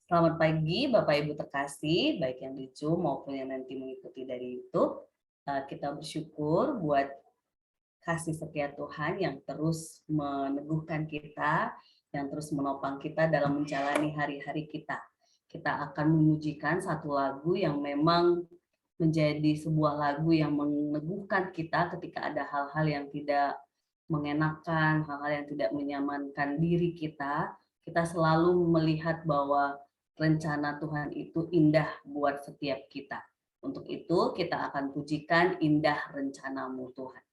Selamat pagi Bapak Ibu terkasih, baik yang di Zoom maupun yang nanti mengikuti dari YouTube. Kita bersyukur buat kasih setia Tuhan yang terus meneguhkan kita, yang terus menopang kita dalam menjalani hari-hari kita. Kita akan memujikan satu lagu yang memang menjadi sebuah lagu yang meneguhkan kita ketika ada hal-hal yang tidak mengenakan, hal-hal yang tidak menyamankan diri kita. Kita selalu melihat bahwa rencana Tuhan itu indah buat setiap kita. Untuk itu kita akan pujikan indah rencanamu Tuhan.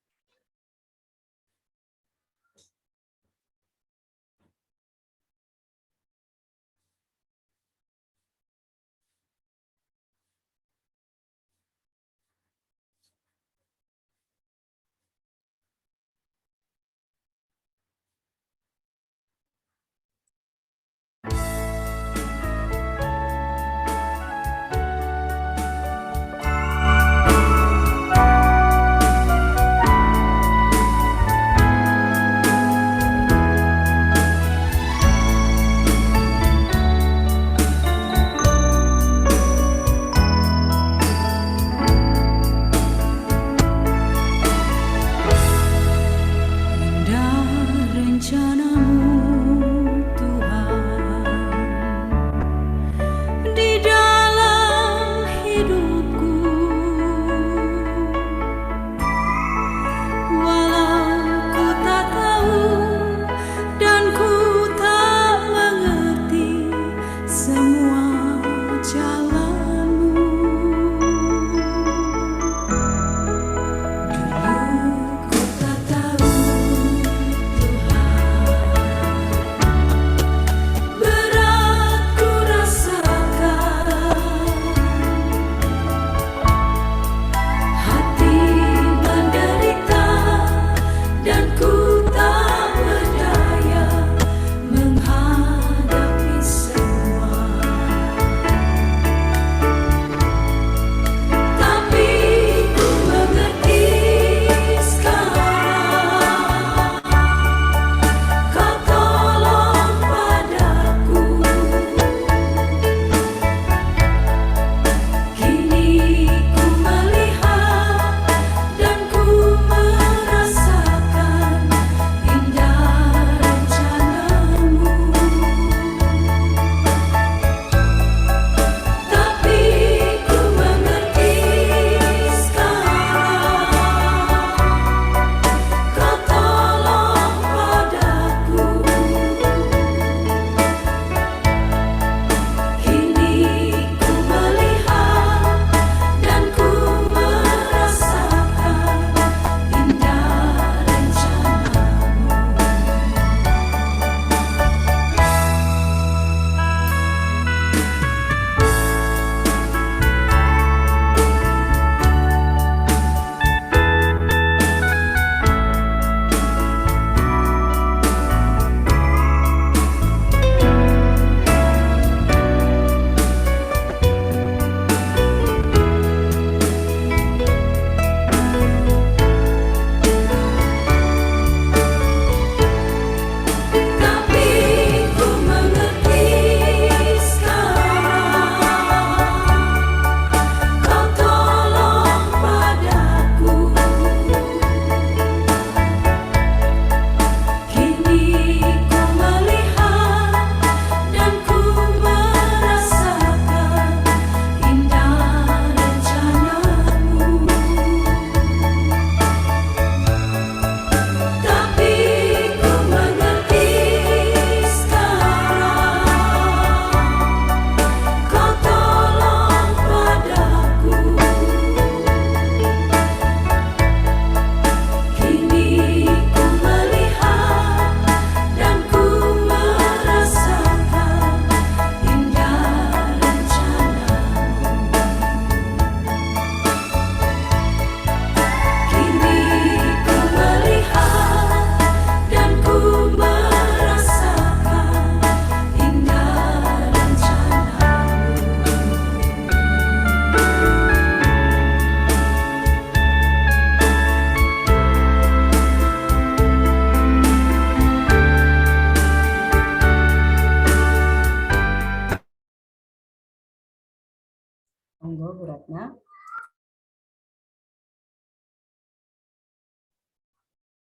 Monggo Bu Ratna.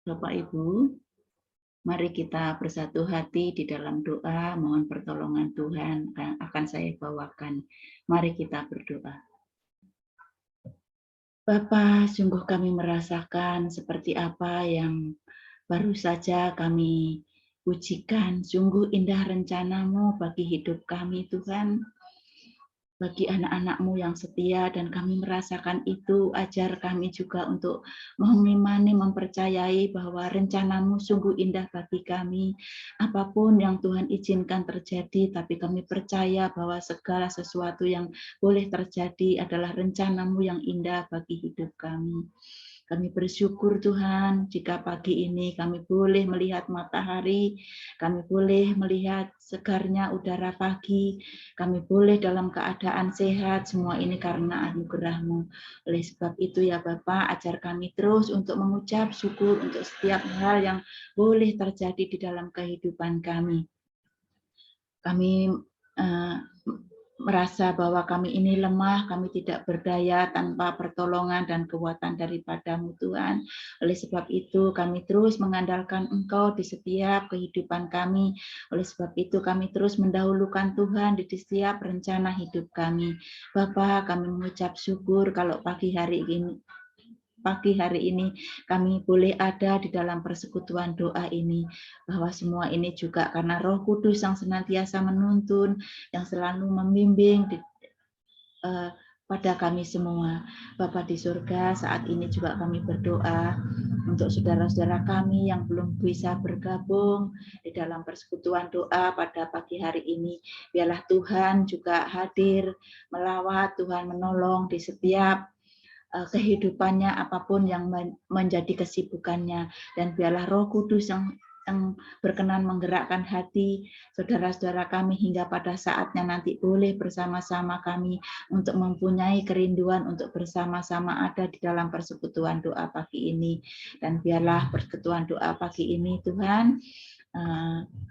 Bapak Ibu, mari kita bersatu hati di dalam doa, mohon pertolongan Tuhan akan saya bawakan. Mari kita berdoa. Bapa, sungguh kami merasakan seperti apa yang baru saja kami pujikan. Sungguh indah rencana-Mu bagi hidup kami, Tuhan. Bagi anak-anak-Mu yang setia, dan kami merasakan itu. Ajar kami juga untuk mengimani, mempercayai bahwa rencana-Mu sungguh indah bagi kami. Apapun yang Tuhan izinkan terjadi, tapi kami percaya bahwa segala sesuatu yang boleh terjadi adalah rencana-Mu yang indah bagi hidup kami. Kami bersyukur Tuhan jika pagi ini kami boleh melihat matahari, kami boleh melihat segarnya udara pagi, kami boleh dalam keadaan sehat, semua ini karena anugerah-Mu. Oleh sebab itu ya Bapa, ajar kami terus untuk mengucap syukur untuk setiap hal yang boleh terjadi di dalam kehidupan kami. Kami merasa bahwa kami ini lemah, kami tidak berdaya tanpa pertolongan dan kekuatan daripada-Mu Tuhan. Oleh sebab itu kami terus mengandalkan Engkau di setiap kehidupan kami. Oleh sebab itu kami terus mendahulukan Tuhan di setiap rencana hidup kami. Bapa, kami mengucap syukur kalau pagi hari ini kami boleh ada di dalam persekutuan doa ini, bahwa semua ini juga karena Roh Kudus yang senantiasa menuntun, yang selalu membimbing pada kami semua. Bapa di surga, saat ini juga kami berdoa untuk saudara-saudara kami yang belum bisa bergabung di dalam persekutuan doa pada pagi hari ini. Biarlah Tuhan juga hadir, melawat, Tuhan menolong di setiap kehidupannya, apapun yang menjadi kesibukannya, dan biarlah Roh Kudus yang berkenan menggerakkan hati saudara-saudara kami hingga pada saatnya nanti boleh bersama-sama kami untuk mempunyai kerinduan untuk bersama-sama ada di dalam persekutuan doa pagi ini. Dan biarlah persekutuan doa pagi ini Tuhan,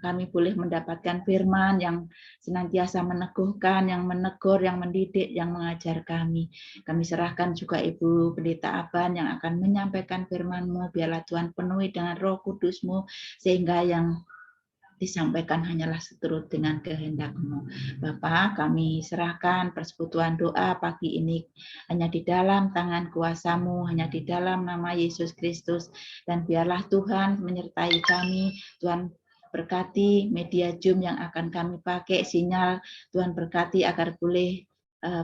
kami boleh mendapatkan firman yang senantiasa meneguhkan, yang menegur, yang mendidik, yang mengajar kami. Kami serahkan juga Ibu Pendeta Aban yang akan menyampaikan firman-Mu. Biarlah Tuhan penuhi dengan Roh Kudus-Mu, sehingga yang disampaikan hanyalah seturut dengan kehendak-Mu. Bapa, kami serahkan persekutuan doa pagi ini hanya di dalam tangan kuasa-Mu, hanya di dalam nama Yesus Kristus, dan biarlah Tuhan menyertai kami. Tuhan berkati media Zoom yang akan kami pakai, sinyal Tuhan berkati agar boleh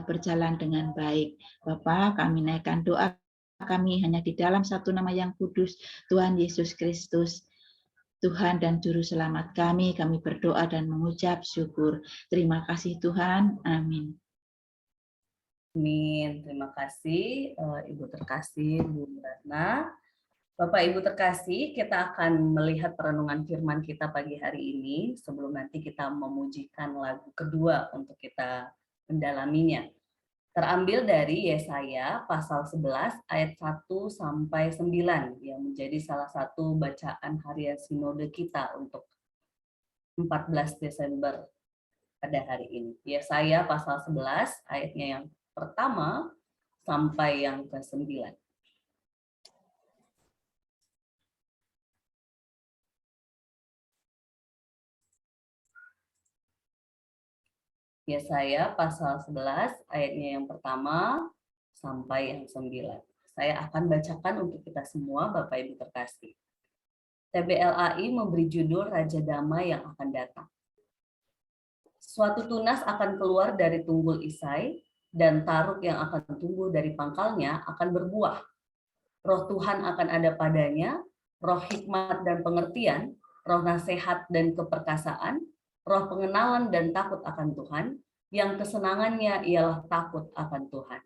berjalan dengan baik. Bapa, kami naikkan doa kami hanya di dalam satu nama yang kudus, Tuhan Yesus Kristus, Tuhan dan Juru Selamat kami berdoa dan mengucap syukur. Terima kasih Tuhan, amin. Amin, terima kasih Ibu terkasih Bu Ratna. Bapak Ibu terkasih, kita akan melihat perenungan firman kita pagi hari ini sebelum nanti kita memujikan lagu kedua untuk kita mendalaminya. Terambil dari Yesaya pasal 11 ayat 1 sampai 9 yang menjadi salah satu bacaan harian sinode kita untuk 14 Desember pada hari ini. Yesaya pasal 11 ayatnya yang pertama sampai yang ke-9. Yesaya pasal 11 ayatnya yang pertama sampai yang 9. Saya akan bacakan untuk kita semua Bapak Ibu terkasih. TBLAI memberi judul Raja Damai yang akan datang. Suatu tunas akan keluar dari tunggul Isai, dan taruk yang akan tumbuh dari pangkalnya akan berbuah. Roh Tuhan akan ada padanya, roh hikmat dan pengertian, roh nasihat dan keperkasaan, roh pengenalan dan takut akan Tuhan, yang kesenangannya ialah takut akan Tuhan.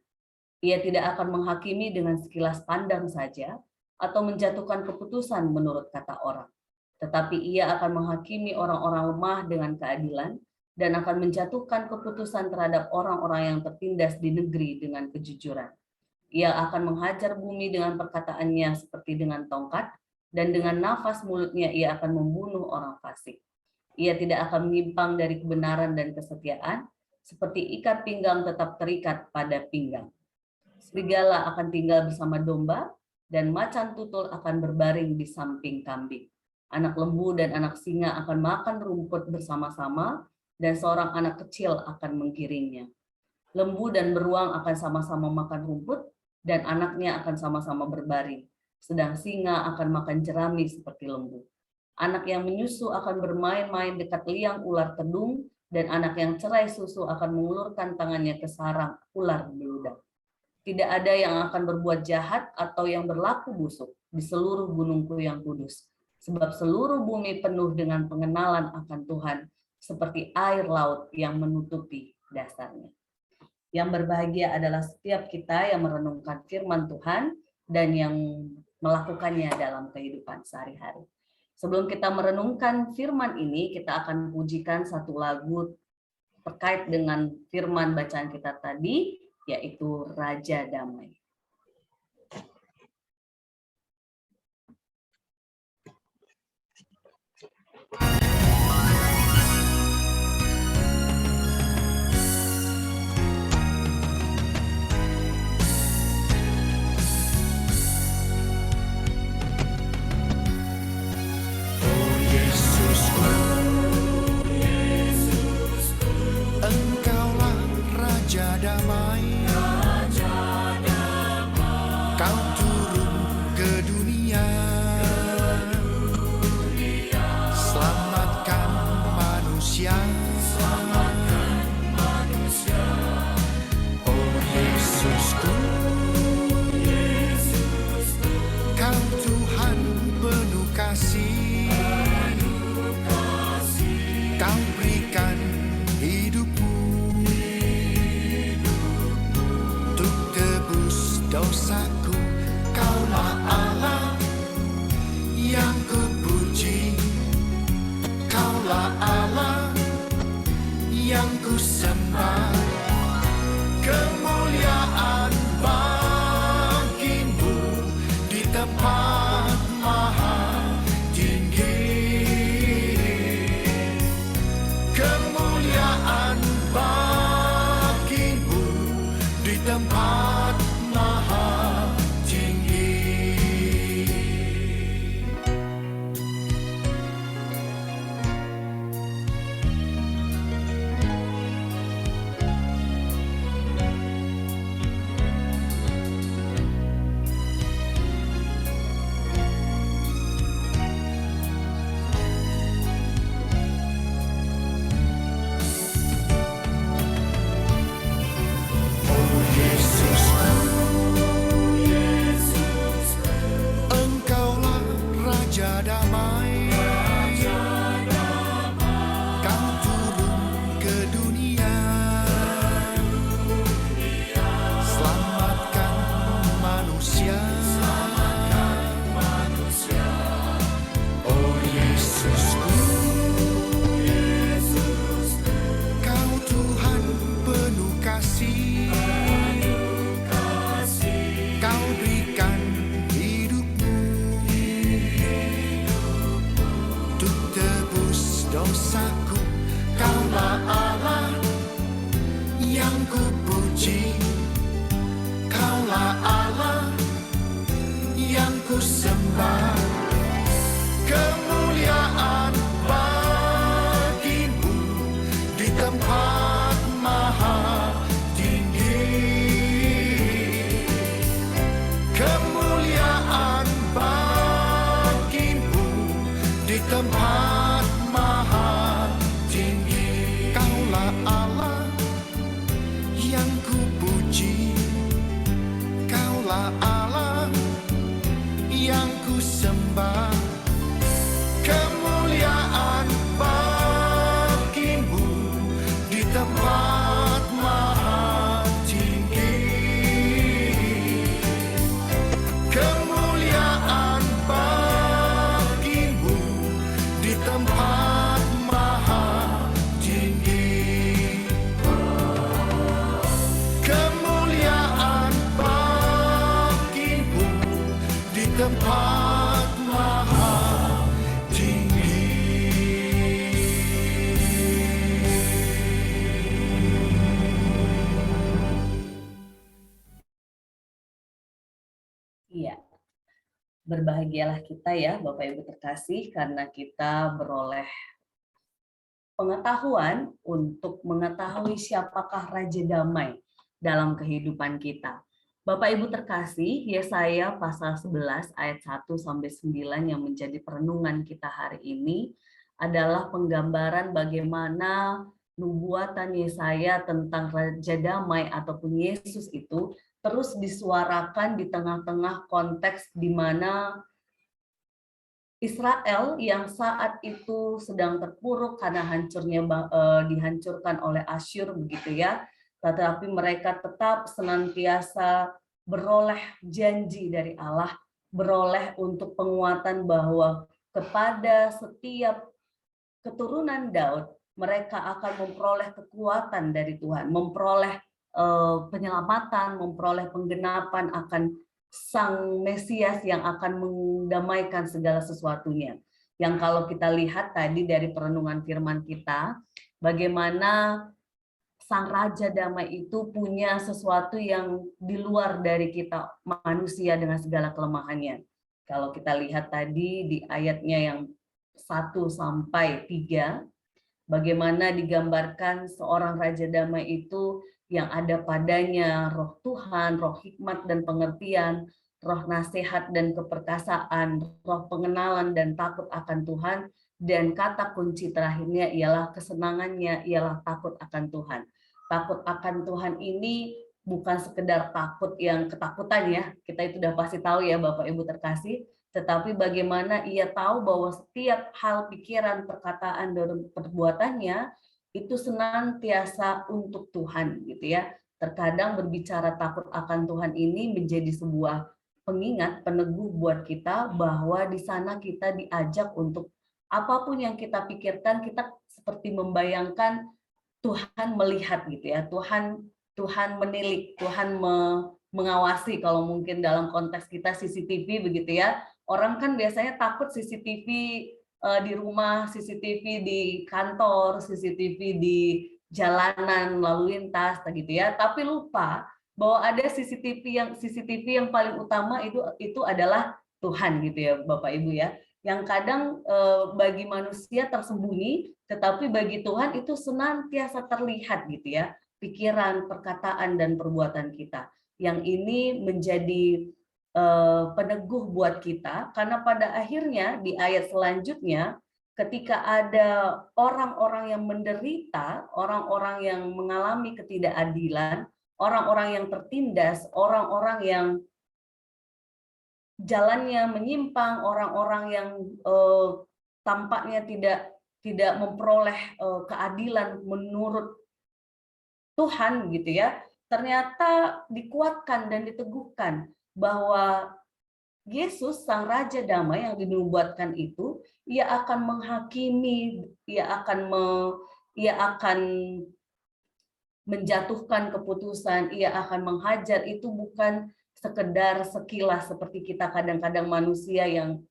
Ia tidak akan menghakimi dengan sekilas pandang saja, atau menjatuhkan keputusan menurut kata orang. Tetapi ia akan menghakimi orang-orang lemah dengan keadilan, dan akan menjatuhkan keputusan terhadap orang-orang yang tertindas di negeri dengan kejujuran. Ia akan menghajar bumi dengan perkataannya seperti dengan tongkat, dan dengan nafas mulutnya ia akan membunuh orang fasik. Ia tidak akan menyimpang dari kebenaran dan kesetiaan, seperti ikat pinggang tetap terikat pada pinggang. Serigala akan tinggal bersama domba, dan macan tutul akan berbaring di samping kambing. Anak lembu dan anak singa akan makan rumput bersama-sama, dan seorang anak kecil akan menggiringnya. Lembu dan beruang akan sama-sama makan rumput, dan anaknya akan sama-sama berbaring. Sedang singa akan makan jerami seperti lembu. Anak yang menyusu akan bermain-main dekat liang ular tedung, dan anak yang cerai susu akan mengulurkan tangannya ke sarang ular beludak. Tidak ada yang akan berbuat jahat atau yang berlaku busuk di seluruh gunungku yang kudus, sebab seluruh bumi penuh dengan pengenalan akan Tuhan, seperti air laut yang menutupi dasarnya. Yang berbahagia adalah setiap kita yang merenungkan firman Tuhan dan yang melakukannya dalam kehidupan sehari-hari. Sebelum kita merenungkan firman ini, kita akan pujikan satu lagu terkait dengan firman bacaan kita tadi, yaitu Raja Damai. Engkaulah Raja Damai, Kau turun ke dunia, selamatkan manusia. Oh Yesusku, Kau Tuhan penuh kasih, Kau berikan hidupmu untuk tebus dosaku. Kaulah Allah yang kupuji, Kaulah Allah yang kusembah. Kemuliaan bagimu di tempat maha tinggi. Kemuliaan bagimu di tempat maha tinggi. Engkaulah Raja Damai, Kau turun ke dunia, selamatkan manusia. Oh Yesusku, Kau Tuhan penuh kasih, Kau berikan hidupmu untuk tebus dosaku. Kaulah Allah yang kupuji, Kaulah Allah yang kusembah. Kemuliaan bagimu di tempat maha tinggi. Kemuliaan bagimu di tempat maha tinggi. Kaulah Allah yang kupuji, Kaulah Allah yang kusembah. Kemuliaan bagimu di tempat maha tinggi. Kemuliaan bagimu di tempat maha tinggi. Kemuliaan bagimu di tempat maha tinggi. Iya, berbahagialah kita ya Bapak Ibu terkasih karena kita beroleh pengetahuan untuk mengetahui siapakah Raja Damai dalam kehidupan kita. Bapak Ibu terkasih, Yesaya pasal 11 ayat 1 sampai 9 yang menjadi perenungan kita hari ini adalah penggambaran bagaimana nubuatan Yesaya tentang Raja Damai ataupun Yesus itu terus disuarakan di tengah-tengah konteks di mana Israel yang saat itu sedang terpuruk karena dihancurkan oleh Asyur begitu ya, tetapi mereka tetap senantiasa beroleh janji dari Allah, beroleh untuk penguatan bahwa kepada setiap keturunan Daud mereka akan memperoleh kekuatan dari Tuhan, memperoleh penyelamatan, memperoleh penggenapan akan Sang Mesias yang akan mendamaikan segala sesuatunya. Yang kalau kita lihat tadi dari perenungan firman kita, bagaimana Sang Raja Damai itu punya sesuatu yang di luar dari kita manusia dengan segala kelemahannya. Kalau kita lihat tadi di ayatnya yang 1 sampai 3, bagaimana digambarkan seorang Raja Damai itu yang ada padanya roh Tuhan, roh hikmat dan pengertian, roh nasihat dan keperkasaan, roh pengenalan dan takut akan Tuhan, dan kata kunci terakhirnya ialah kesenangannya ialah takut akan Tuhan. Takut akan Tuhan ini bukan sekedar takut yang ketakutan ya, kita itu udah pasti tahu ya Bapak Ibu terkasih, tetapi bagaimana ia tahu bahwa setiap hal pikiran, perkataan, dan perbuatannya itu senantiasa untuk Tuhan gitu ya. Terkadang berbicara takut akan Tuhan ini menjadi sebuah pengingat, peneguh buat kita bahwa di sana kita diajak untuk apapun yang kita pikirkan, kita seperti membayangkan Tuhan melihat gitu ya. Tuhan menilik, Tuhan mengawasi, kalau mungkin dalam konteks kita CCTV begitu ya. Orang kan biasanya takut CCTV di rumah, CCTV di kantor, CCTV di jalanan lalu lintas gitu ya. Tapi lupa bahwa ada CCTV yang paling utama itu adalah Tuhan gitu ya Bapak Ibu ya. Yang kadang bagi manusia tersembunyi, tetapi bagi Tuhan itu senantiasa terlihat gitu ya. Pikiran, perkataan, dan perbuatan kita. Yang ini menjadi peneguh buat kita, karena pada akhirnya di ayat selanjutnya, ketika ada orang-orang yang menderita, orang-orang yang mengalami ketidakadilan, orang-orang yang tertindas, orang-orang yang jalannya menyimpang, orang-orang yang tampaknya tidak memperoleh keadilan menurut Tuhan gitu ya, ternyata dikuatkan dan diteguhkan bahwa Yesus Sang Raja Damai yang dinubuatkan itu, ia akan menghakimi, ia akan menjatuhkan keputusan, ia akan menghajar, itu bukan sekedar sekilas seperti kita kadang-kadang manusia yang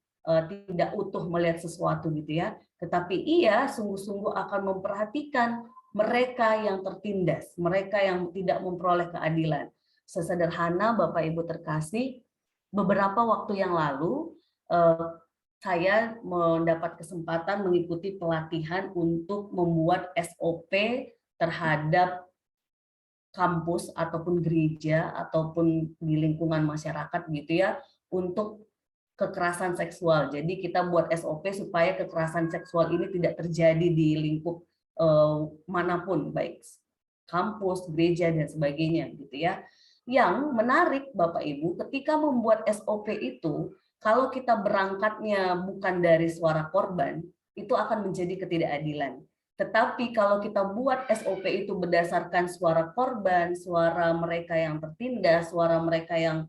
tidak utuh melihat sesuatu gitu ya, tetapi ia sungguh-sungguh akan memperhatikan mereka yang tertindas, mereka yang tidak memperoleh keadilan. Sesederhana Bapak Ibu terkasih, beberapa waktu yang lalu saya mendapat kesempatan mengikuti pelatihan untuk membuat SOP terhadap kampus ataupun gereja ataupun di lingkungan masyarakat gitu ya, untuk kekerasan seksual. Jadi kita buat SOP supaya kekerasan seksual ini tidak terjadi di lingkup manapun, baik kampus, gereja, dan sebagainya gitu ya. Yang menarik Bapak Ibu, ketika membuat SOP itu, kalau kita berangkatnya bukan dari suara korban, itu akan menjadi ketidakadilan. Tetapi kalau kita buat SOP itu berdasarkan suara korban, suara mereka yang tertindas, suara mereka yang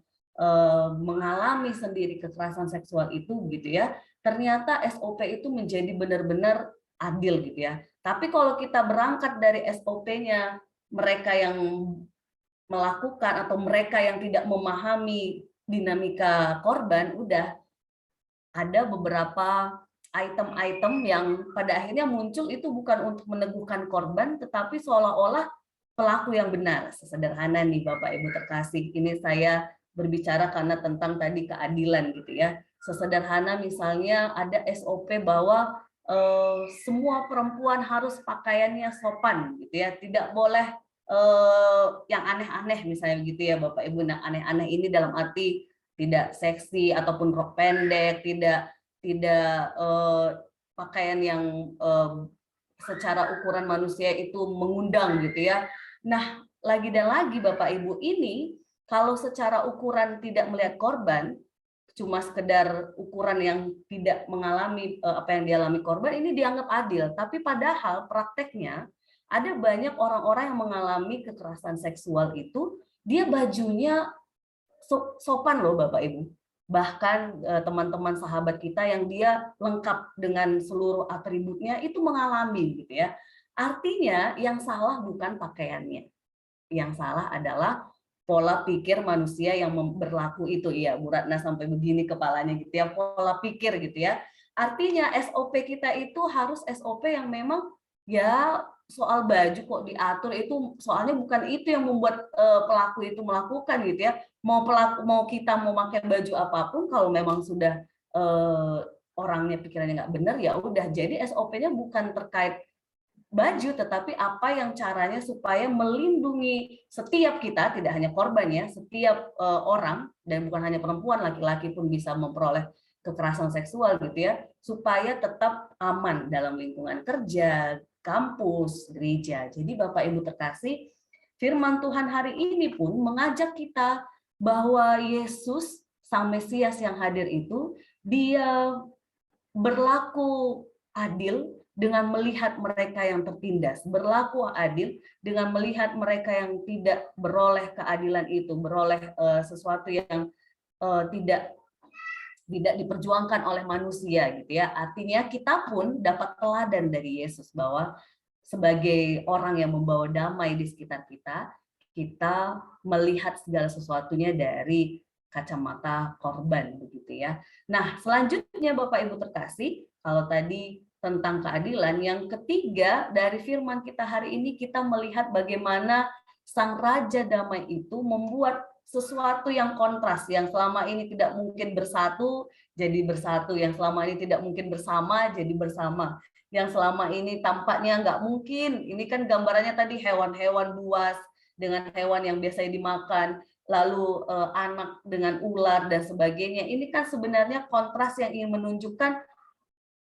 mengalami sendiri kekerasan seksual itu gitu ya, ternyata SOP itu menjadi benar-benar adil gitu ya. Tapi kalau kita berangkat dari SOP-nya mereka yang melakukan atau mereka yang tidak memahami dinamika korban, udah ada beberapa item-item yang pada akhirnya muncul itu bukan untuk meneguhkan korban, tetapi seolah-olah pelaku yang benar. Sesederhana nih Bapak Ibu terkasih, ini saya berbicara karena tentang tadi keadilan gitu ya. Sesederhana misalnya ada SOP bahwa semua perempuan harus pakaiannya sopan gitu ya, tidak boleh yang aneh-aneh misalnya gitu ya Bapak Ibu. Nah, aneh-aneh ini dalam arti tidak seksi ataupun rok pendek, tidak pakaian yang secara ukuran manusia itu mengundang gitu ya. Nah, lagi dan lagi Bapak Ibu, ini kalau secara ukuran tidak melihat korban, cuma sekedar ukuran yang tidak mengalami apa yang dialami korban, ini dianggap adil. Tapi padahal prakteknya ada banyak orang-orang yang mengalami kekerasan seksual itu, dia bajunya sopan loh Bapak Ibu. Bahkan teman-teman sahabat kita yang dia lengkap dengan seluruh atributnya itu mengalami gitu ya. Artinya yang salah bukan pakaiannya. Yang salah adalah pola pikir manusia yang berlaku itu. Iya, Bu Ratna sampai begini kepalanya gitu ya, pola pikir gitu ya. Artinya SOP kita itu harus SOP yang memang ya soal baju kok diatur itu, soalnya bukan itu yang membuat pelaku itu melakukan gitu ya. Mau kita mau pakai baju apapun, kalau memang sudah orangnya pikirannya nggak benar, ya udah. Jadi SOP-nya bukan terkait baju, tetapi apa yang caranya supaya melindungi setiap kita, tidak hanya korban ya, setiap orang, dan bukan hanya perempuan, laki-laki pun bisa memperoleh kekerasan seksual gitu ya, supaya tetap aman dalam lingkungan kerja, kampus, gereja. Jadi Bapak Ibu terkasih, firman Tuhan hari ini pun mengajak kita bahwa Yesus Sang Mesias yang hadir itu, dia berlaku adil dengan melihat mereka yang tertindas, berlaku adil dengan melihat mereka yang tidak beroleh keadilan itu, beroleh sesuatu yang tidak diperjuangkan oleh manusia gitu ya. Artinya kita pun dapat teladan dari Yesus bahwa sebagai orang yang membawa damai di sekitar kita, kita melihat segala sesuatunya dari kacamata korban begitu ya. Nah, selanjutnya Bapak Ibu terkasih, kalau tadi tentang keadilan, yang ketiga dari firman kita hari ini kita melihat bagaimana Sang Raja Damai itu membuat sesuatu yang kontras, yang selama ini tidak mungkin bersatu jadi bersatu, yang selama ini tidak mungkin bersama jadi bersama, yang selama ini tampaknya nggak mungkin. Ini kan gambarannya tadi hewan-hewan buas dengan hewan yang biasanya dimakan, lalu anak dengan ular dan sebagainya. Ini kan sebenarnya kontras yang ingin menunjukkan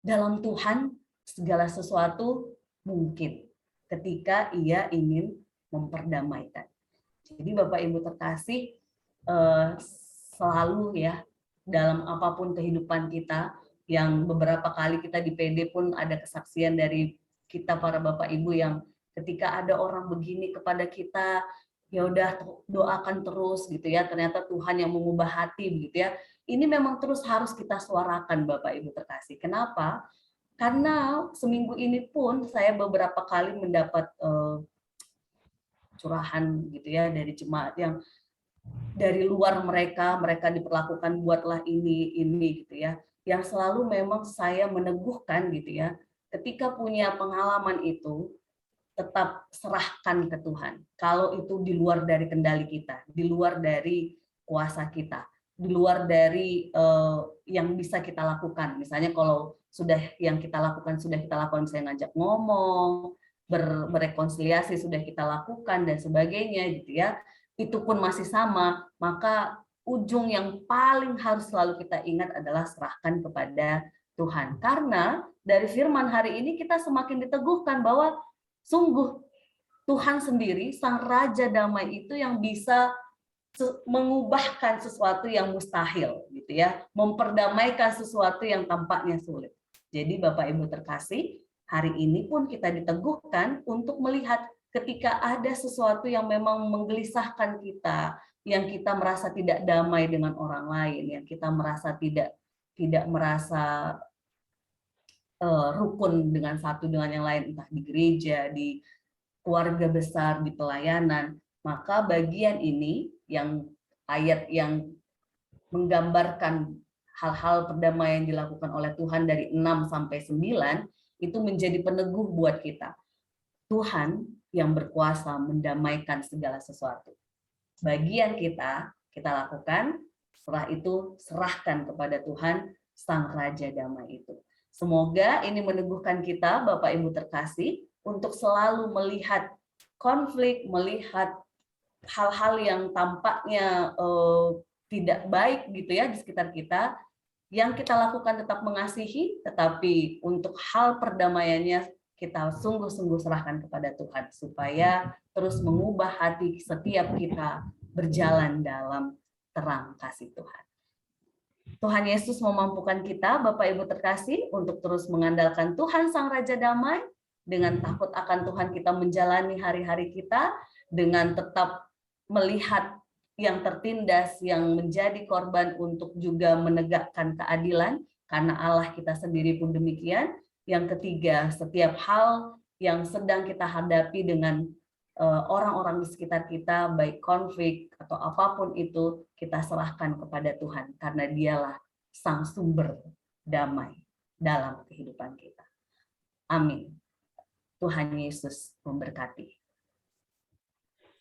dalam Tuhan segala sesuatu mungkin ketika Ia ingin memperdamaikan. Jadi Bapak Ibu terkasih, selalu ya dalam apapun kehidupan kita, yang beberapa kali kita di PD pun ada kesaksian dari kita para Bapak Ibu yang ketika ada orang begini kepada kita, ya udah doakan terus gitu ya, ternyata Tuhan yang mengubah hati begitu ya. Ini memang terus harus kita suarakan Bapak Ibu terkasih. Kenapa? Karena seminggu ini pun saya beberapa kali mendapat curahan gitu ya dari jemaat yang dari luar mereka diperlakukan buatlah ini gitu ya, yang selalu memang saya meneguhkan gitu ya, ketika punya pengalaman itu tetap serahkan ke Tuhan. Kalau itu di luar dari kendali kita, di luar dari kuasa kita, di luar dari yang bisa kita lakukan. Misalnya kalau sudah yang kita lakukan misalnya ngajak ngomong, berrekonsiliasi sudah kita lakukan dan sebagainya gitu ya, itu pun masih sama, maka ujung yang paling harus selalu kita ingat adalah serahkan kepada Tuhan. Karena dari firman hari ini kita semakin diteguhkan bahwa sungguh Tuhan sendiri, Sang Raja Damai itu yang bisa mengubahkan sesuatu yang mustahil gitu ya, memperdamaikan sesuatu yang tampaknya sulit. Jadi Bapak Ibu terkasih, hari ini pun kita diteguhkan untuk melihat ketika ada sesuatu yang memang menggelisahkan kita, yang kita merasa tidak damai dengan orang lain, yang kita merasa tidak merasa rukun dengan satu dengan yang lain, entah di gereja, di keluarga besar, di pelayanan, maka bagian ini yang ayat yang menggambarkan hal-hal perdamaian dilakukan oleh Tuhan dari 6 sampai 9 itu menjadi peneguh buat kita. Tuhan yang berkuasa mendamaikan segala sesuatu. Bagian kita kita lakukan. Setelah itu serahkan kepada Tuhan Sang Raja Damai itu. Semoga ini meneguhkan kita, Bapak Ibu terkasih, untuk selalu melihat konflik, melihat hal-hal yang tampaknya tidak baik gitu ya di sekitar kita, yang kita lakukan tetap mengasihi, tetapi untuk hal perdamaiannya kita sungguh-sungguh serahkan kepada Tuhan, supaya terus mengubah hati setiap kita berjalan dalam terang kasih Tuhan. Tuhan Yesus memampukan kita, Bapak Ibu terkasih, untuk terus mengandalkan Tuhan Sang Raja Damai. Dengan takut akan Tuhan kita menjalani hari-hari kita, dengan tetap melihat yang tertindas, yang menjadi korban untuk juga menegakkan keadilan, karena Allah kita sendiri pun demikian. Yang ketiga, setiap hal yang sedang kita hadapi dengan orang-orang di sekitar kita, baik konflik atau apapun itu, kita serahkan kepada Tuhan, karena Dialah Sang Sumber damai dalam kehidupan kita. Amin. Tuhan Yesus memberkati.